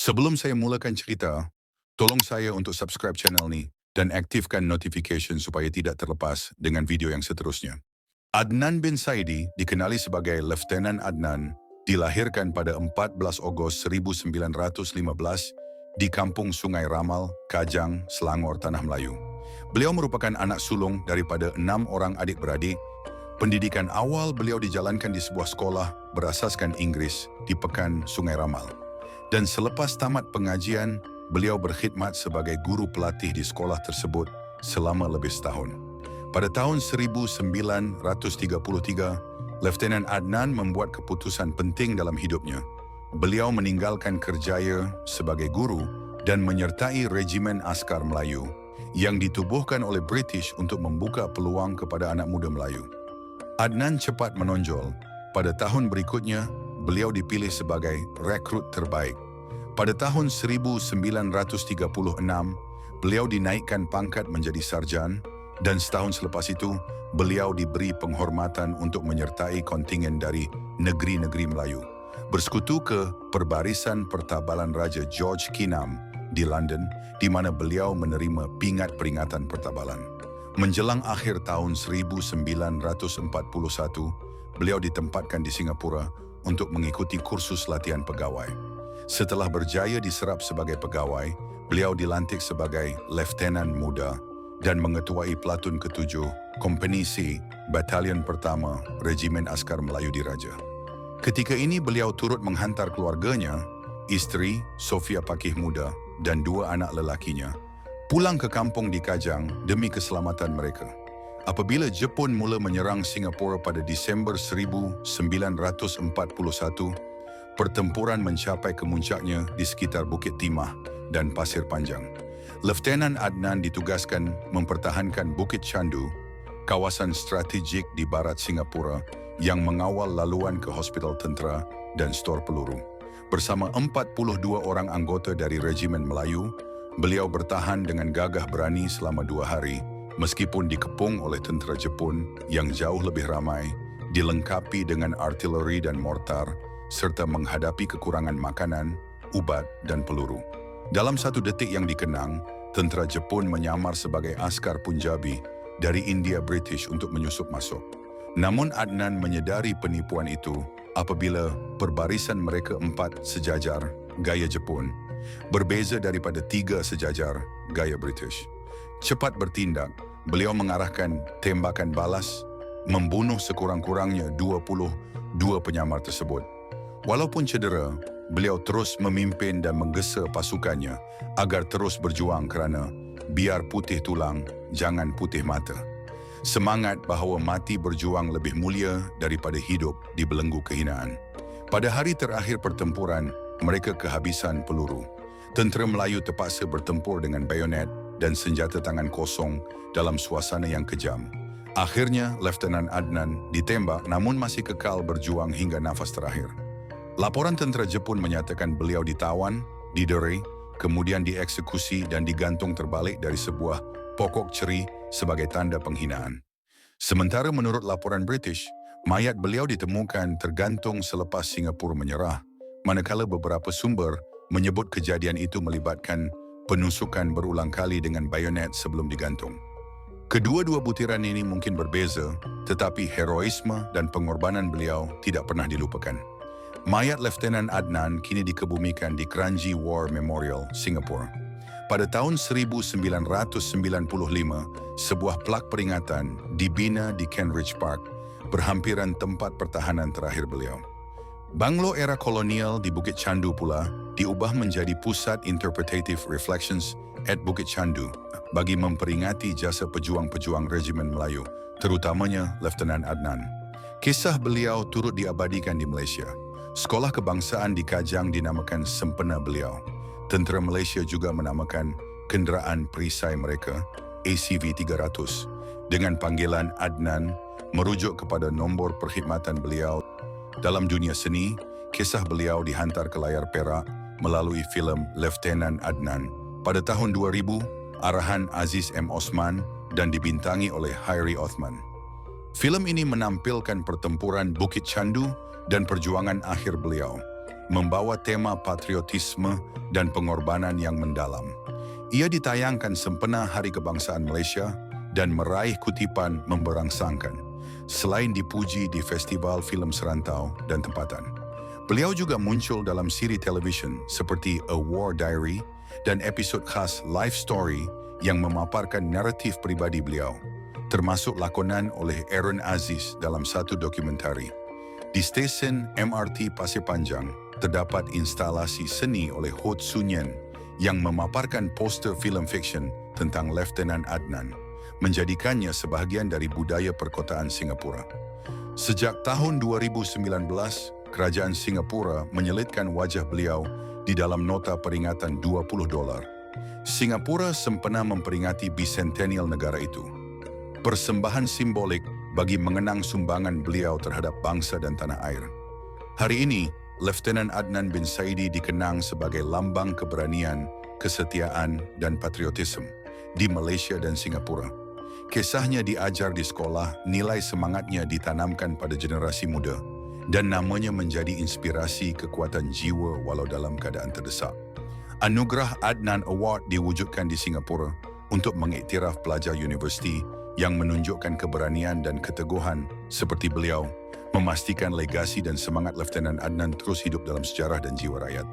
Sebelum saya mulakan cerita, tolong saya untuk subscribe channel ni dan aktifkan notification supaya tidak terlepas dengan video yang seterusnya. Adnan bin Saidi, dikenali sebagai Letnan Adnan, dilahirkan pada 14 Ogos 1915 di Kampung Sungai Ramal, Kajang, Selangor, Tanah Melayu. Beliau merupakan anak sulung daripada 6 orang adik-beradik. Pendidikan awal beliau dijalankan di sebuah sekolah berasaskan Inggris di Pekan Sungai Ramal. Dan selepas tamat pengajian, beliau berkhidmat sebagai guru pelatih di sekolah tersebut selama lebih setahun. Pada tahun 1933, Letnan Adnan membuat keputusan penting dalam hidupnya. Beliau meninggalkan kerjaya sebagai guru dan menyertai Regimen Askar Melayu yang ditubuhkan oleh British untuk membuka peluang kepada anak muda Melayu. Adnan cepat menonjol. Pada tahun berikutnya, beliau dipilih sebagai rekrut terbaik. Pada tahun 1936, beliau dinaikkan pangkat menjadi sarjan dan setahun selepas itu, beliau diberi penghormatan untuk menyertai kontingen dari negeri-negeri Melayu. Bersekutu ke Perbarisan Pertabalan Raja George Kinam di London, di mana beliau menerima pingat peringatan pertabalan. Menjelang akhir tahun 1941, beliau ditempatkan di Singapura untuk mengikuti kursus latihan pegawai. Setelah berjaya diserap sebagai pegawai, beliau dilantik sebagai Letnan Muda dan mengetuai Platun ke-7, Kompeni C, Batalion Pertama, Regimen Askar Melayu Diraja. Ketika ini beliau turut menghantar keluarganya, isteri, Sofia Pakih Muda, dan 2 anak lelakinya, pulang ke kampung di Kajang demi keselamatan mereka. Apabila Jepun mula menyerang Singapura pada Disember 1941, pertempuran mencapai kemuncaknya di sekitar Bukit Timah dan Pasir Panjang. Letnan Adnan ditugaskan mempertahankan Bukit Chandu, kawasan strategik di barat Singapura yang mengawal laluan ke hospital tentera dan stor peluru. Bersama 42 orang anggota dari Regimen Melayu, beliau bertahan dengan gagah berani selama 2 hari, meskipun dikepung oleh tentera Jepun yang jauh lebih ramai, dilengkapi dengan artileri dan mortar, serta menghadapi kekurangan makanan, ubat, dan peluru. Dalam 1 detik yang dikenang, tentera Jepun menyamar sebagai askar Punjabi dari India British untuk menyusup masuk. Namun Adnan menyedari penipuan itu apabila perbarisan mereka 4 sejajar gaya Jepun, berbeza daripada 3 sejajar gaya British. Cepat bertindak, beliau mengarahkan tembakan balas, membunuh sekurang-kurangnya 22 penyamar tersebut. Walaupun cedera, beliau terus memimpin dan menggesa pasukannya agar terus berjuang kerana biar putih tulang, jangan putih mata. Semangat bahawa mati berjuang lebih mulia daripada hidup di belenggu kehinaan. Pada hari terakhir pertempuran, mereka kehabisan peluru. Tentera Melayu terpaksa bertempur dengan bayonet dan senjata tangan kosong dalam suasana yang kejam. Akhirnya, Letnan Adnan ditembak namun masih kekal berjuang hingga nafas terakhir. Laporan tentera Jepun menyatakan beliau ditawan, didera, kemudian dieksekusi dan digantung terbalik dari sebuah pokok ceri sebagai tanda penghinaan. Sementara menurut laporan British, mayat beliau ditemukan tergantung selepas Singapura menyerah, manakala beberapa sumber menyebut kejadian itu melibatkan penusukan berulang kali dengan bayonet sebelum digantung. Kedua-dua butiran ini mungkin berbeza, tetapi heroisme dan pengorbanan beliau tidak pernah dilupakan. Mayat Letnan Adnan kini dikebumikan di Kranji War Memorial, Singapura. Pada tahun 1995, sebuah plak peringatan dibina di Kent Park, berhampiran tempat pertahanan terakhir beliau. Banglo era kolonial di Bukit Chandu pula diubah menjadi pusat Interpretative Reflections at Bukit Chandu bagi memperingati jasa pejuang-pejuang Regimen Melayu, terutamanya Letnan Adnan. Kisah beliau turut diabadikan di Malaysia. Sekolah kebangsaan di Kajang dinamakan sempena beliau. Tentera Malaysia juga menamakan kenderaan perisai mereka ACV 300 dengan panggilan Adnan, merujuk kepada nombor perkhidmatan beliau. Dalam dunia seni, kisah beliau dihantar ke layar perak melalui filem Letnan Adnan pada tahun 2000, arahan Aziz M. Osman dan dibintangi oleh Hairi Othman. Filem ini menampilkan pertempuran Bukit Chandu dan perjuangan akhir beliau. membawa tema patriotisme dan pengorbanan yang mendalam. Ia ditayangkan sempena Hari Kebangsaan Malaysia dan meraih kutipan memberangsangkan, selain dipuji di festival filem serantau dan tempatan. Beliau juga muncul dalam siri televisyen seperti A War Diary dan episod khas Life Story yang memaparkan naratif pribadi beliau, termasuk lakonan oleh Aaron Aziz dalam satu dokumentari. Di stesen MRT Pasir Panjang, terdapat instalasi seni oleh Hod Sunyen yang memaparkan poster filem fiksyen tentang Lieutenant Adnan, menjadikannya sebahagian dari budaya perkotaan Singapura. Sejak tahun 2019, Kerajaan Singapura menyelitkan wajah beliau di dalam nota peringatan $20. Singapura sempena memperingati bicentennial negara itu. Persembahan simbolik bagi mengenang sumbangan beliau terhadap bangsa dan tanah air. Hari ini, Lieutenant Adnan bin Saidi dikenang sebagai lambang keberanian, kesetiaan, dan patriotisme di Malaysia dan Singapura. Kisahnya diajar di sekolah, nilai semangatnya ditanamkan pada generasi muda, dan namanya menjadi inspirasi kekuatan jiwa walau dalam keadaan terdesak. Anugerah Adnan Award diwujudkan di Singapura untuk mengiktiraf pelajar universiti yang menunjukkan keberanian dan keteguhan seperti beliau, memastikan legasi dan semangat Lieutenant Adnan terus hidup dalam sejarah dan jiwa rakyat.